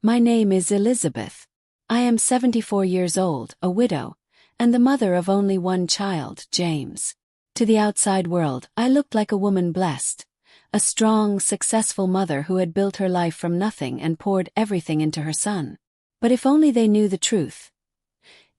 My name is Elizabeth. I am 74 years old, a widow, and the mother of only one child, James. To the outside world, I looked like a woman blessed. A strong, successful mother who had built her life from nothing and poured everything into her son. But if only they knew the truth.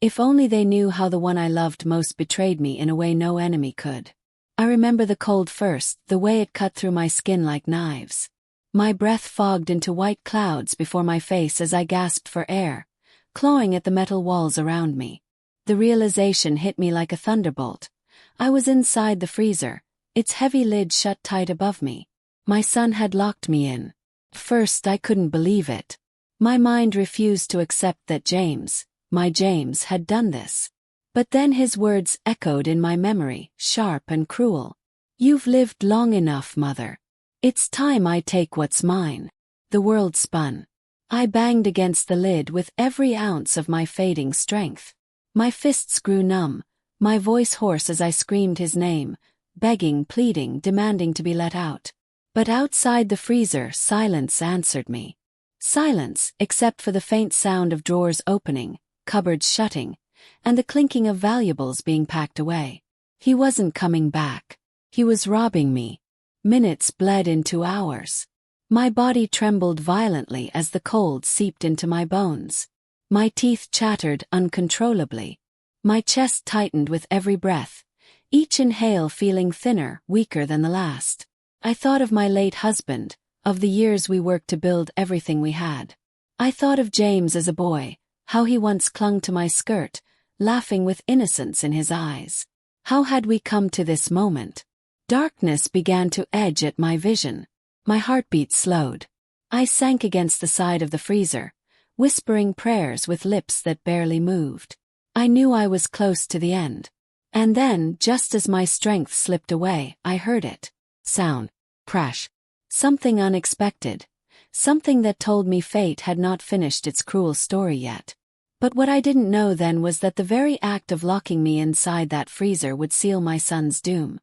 If only they knew how the one I loved most betrayed me in a way no enemy could. I remember the cold first, the way it cut through my skin like knives. My breath fogged into white clouds before my face as I gasped for air, clawing at the metal walls around me. The realization hit me like a thunderbolt. I was inside the freezer, its heavy lid shut tight above me. My son had locked me in. First I couldn't believe it. My mind refused to accept that James, my James, had done this. But then his words echoed in my memory, sharp and cruel. "You've lived long enough, mother. It's time I take what's mine." The world spun. I banged against the lid with every ounce of my fading strength. My fists grew numb, my voice hoarse as I screamed his name, begging, pleading, demanding to be let out. But outside the freezer, silence answered me. Silence, except for the faint sound of drawers opening, cupboards shutting, and the clinking of valuables being packed away. He wasn't coming back. He was robbing me. Minutes bled into hours. My body trembled violently as the cold seeped into my bones. My teeth chattered uncontrollably. My chest tightened with every breath, each inhale feeling thinner, weaker than the last. I thought of my late husband, of the years we worked to build everything we had. I thought of James as a boy, how he once clung to my skirt, laughing with innocence in his eyes. How had we come to this moment? Darkness began to edge at my vision. My heartbeat slowed. I sank against the side of the freezer, whispering prayers with lips that barely moved. I knew I was close to the end. And then, just as my strength slipped away, I heard it. Sound. Crash. Something unexpected. Something that told me fate had not finished its cruel story yet. But what I didn't know then was that the very act of locking me inside that freezer would seal my son's doom.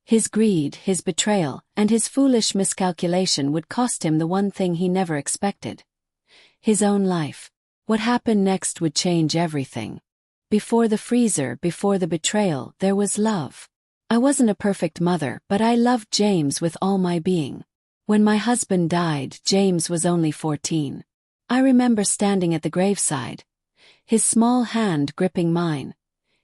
His greed, his betrayal, and his foolish miscalculation would cost him the one thing he never expected. His own life. What happened next would change everything. Before the freezer, before the betrayal, there was love. I wasn't a perfect mother, but I loved James with all my being. When my husband died, James was only 14. I remember standing at the graveside, his small hand gripping mine,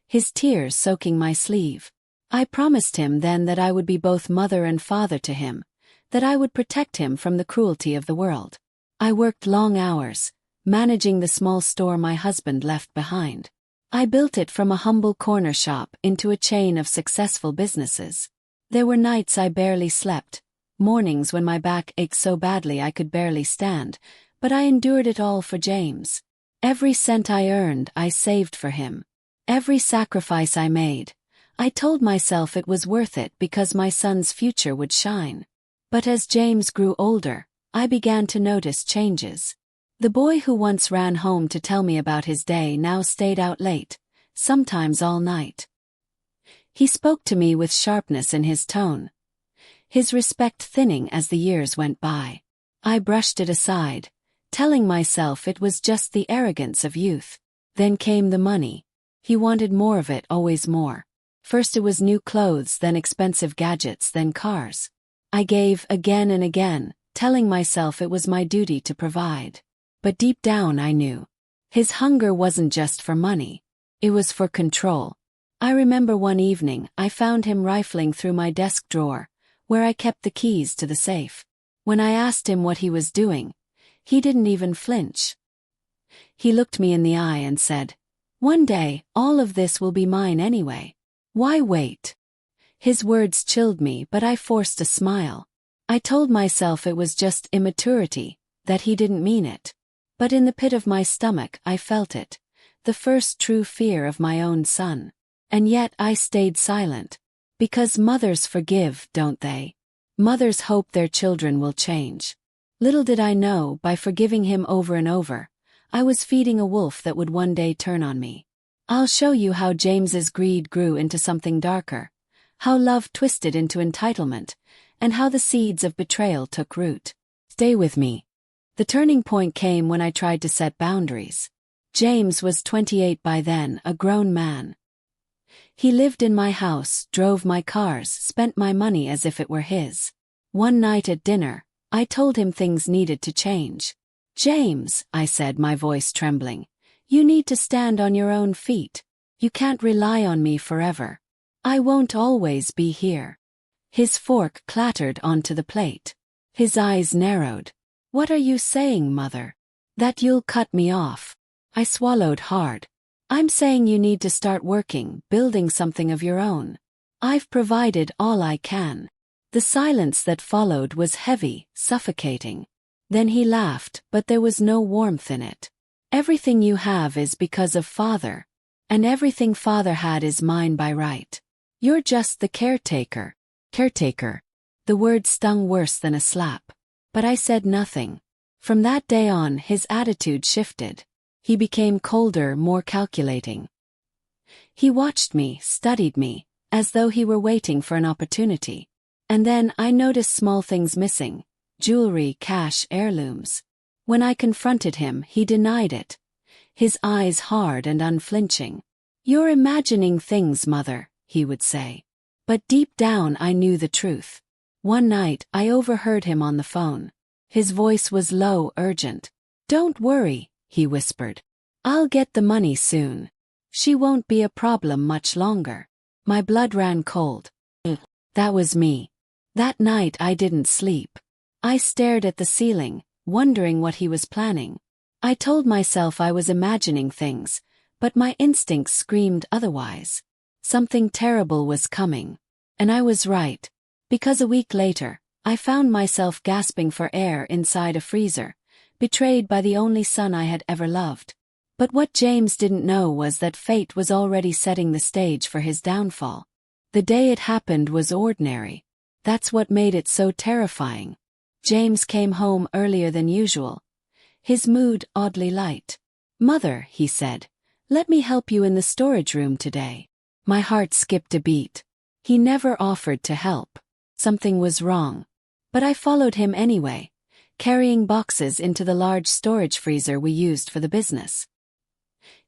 his tears soaking my sleeve. I promised him then that I would be both mother and father to him, that I would protect him from the cruelty of the world. I worked long hours, managing the small store my husband left behind. I built it from a humble corner shop into a chain of successful businesses. There were nights I barely slept, mornings when my back ached so badly I could barely stand, but I endured it all for James. Every cent I earned, I saved for him. Every sacrifice I made, I told myself it was worth it because my son's future would shine. But as James grew older, I began to notice changes. The boy who once ran home to tell me about his day now stayed out late, sometimes all night. He spoke to me with sharpness in his tone, his respect thinning as the years went by. I brushed it aside, telling myself it was just the arrogance of youth. Then came the money. He wanted more of it, always more. First it was new clothes, then expensive gadgets, then cars. I gave again and again, telling myself it was my duty to provide. But deep down I knew. His hunger wasn't just for money. It was for control. I remember one evening I found him rifling through my desk drawer, where I kept the keys to the safe. When I asked him what he was doing, he didn't even flinch. He looked me in the eye and said, "One day, all of this will be mine anyway. Why wait?" His words chilled me, but I forced a smile. I told myself it was just immaturity, that he didn't mean it. But in the pit of my stomach I felt it, the first true fear of my own son. And yet I stayed silent. Because mothers forgive, don't they? Mothers hope their children will change. Little did I know, by forgiving him over and over, I was feeding a wolf that would one day turn on me. I'll show you how James's greed grew into something darker, how love twisted into entitlement, and how the seeds of betrayal took root. Stay with me. The turning point came when I tried to set boundaries. James was 28 by then, a grown man. He lived in my house, drove my cars, spent my money as if it were his. One night at dinner, I told him things needed to change. "James," I said, my voice trembling, "you need to stand on your own feet. You can't rely on me forever. I won't always be here." His fork clattered onto the plate. His eyes narrowed. "What are you saying, Mother? That you'll cut me off?" I swallowed hard. "I'm saying you need to start working, building something of your own. I've provided all I can." The silence that followed was heavy, suffocating. Then he laughed, but there was no warmth in it. "Everything you have is because of Father. And everything Father had is mine by right. You're just the caretaker." Caretaker. The word stung worse than a slap. But I said nothing. From that day on, his attitude shifted. He became colder, more calculating. He watched me, studied me, as though he were waiting for an opportunity. And then I noticed small things missing: jewelry, cash, heirlooms. When I confronted him, he denied it. His eyes hard and unflinching. "You're imagining things, Mother," he would say. But deep down I knew the truth. One night, I overheard him on the phone. His voice was low, urgent. "Don't worry," he whispered. "I'll get the money soon. She won't be a problem much longer." My blood ran cold. That was me. That night I didn't sleep. I stared at the ceiling, wondering what he was planning. I told myself I was imagining things, but my instincts screamed otherwise. Something terrible was coming. And I was right. Because a week later, I found myself gasping for air inside a freezer, betrayed by the only son I had ever loved. But what James didn't know was that fate was already setting the stage for his downfall. The day it happened was ordinary. That's what made it so terrifying. James came home earlier than usual. His mood oddly light. "Mother," he said, "let me help you in the storage room today." My heart skipped a beat. He never offered to help. Something was wrong. But I followed him anyway, carrying boxes into the large storage freezer we used for the business.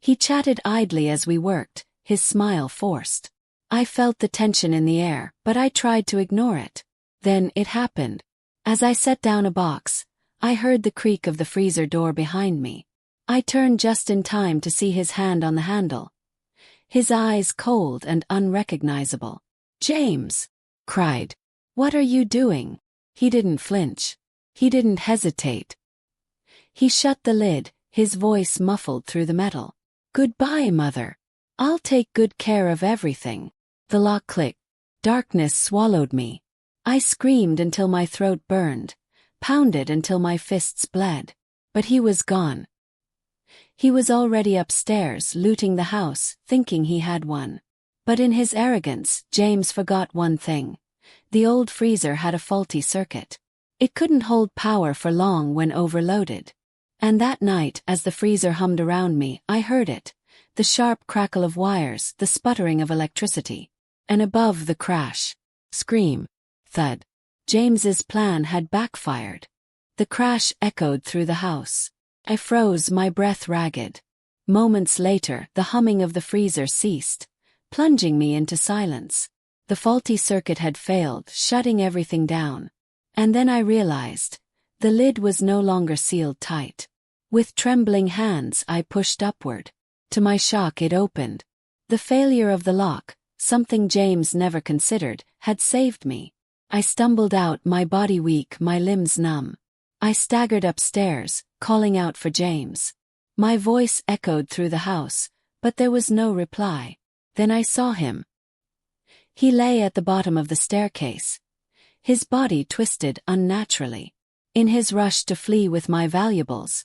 He chatted idly as we worked, his smile forced. I felt the tension in the air, but I tried to ignore it. Then it happened. As I set down a box, I heard the creak of the freezer door behind me. I turned just in time to see his hand on the handle. His eyes cold and unrecognizable. "James!" cried. "What are you doing?" He didn't flinch. He didn't hesitate. He shut the lid, his voice muffled through the metal. "Goodbye, Mother. I'll take good care of everything." The lock clicked. Darkness swallowed me. I screamed until my throat burned, pounded until my fists bled. But he was gone. He was already upstairs, looting the house, thinking he had won. But in his arrogance, James forgot one thing. The old freezer had a faulty circuit. It couldn't hold power for long when overloaded. And that night, as the freezer hummed around me, I heard it. The sharp crackle of wires, the sputtering of electricity. And above the crash. Scream. Thud. James's plan had backfired. The crash echoed through the house. I froze, my breath ragged. Moments later, the humming of the freezer ceased, plunging me into silence. The faulty circuit had failed, shutting everything down. And then I realized, the lid was no longer sealed tight. With trembling hands, I pushed upward. To my shock, it opened. The failure of the lock, something James never considered, had saved me. I stumbled out, my body weak, my limbs numb. I staggered upstairs, calling out for James. My voice echoed through the house, but there was no reply. Then I saw him. He lay at the bottom of the staircase. His body twisted unnaturally. In his rush to flee with my valuables,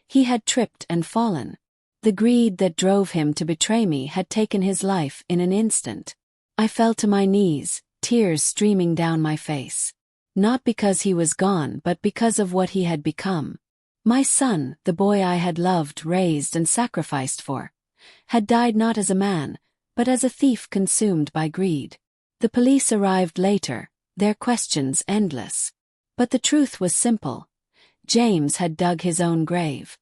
he had tripped and fallen. The greed that drove him to betray me had taken his life in an instant. I fell to my knees, tears streaming down my face. Not because he was gone, but because of what he had become. My son, the boy I had loved, raised, and sacrificed for, had died not as a man, but as a thief consumed by greed. The police arrived later, their questions endless. But the truth was simple. James had dug his own grave.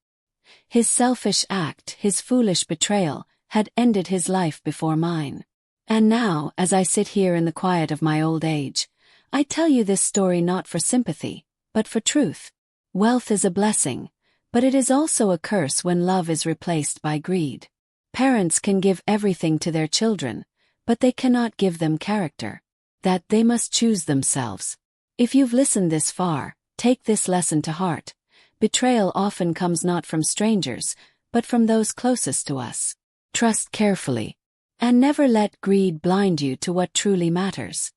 His selfish act, his foolish betrayal, had ended his life before mine. And now, as I sit here in the quiet of my old age, I tell you this story not for sympathy, but for truth. Wealth is a blessing, but it is also a curse when love is replaced by greed. Parents can give everything to their children, but they cannot give them character. That they must choose themselves. If you've listened this far, take this lesson to heart. Betrayal often comes not from strangers, but from those closest to us. Trust carefully. And never let greed blind you to what truly matters.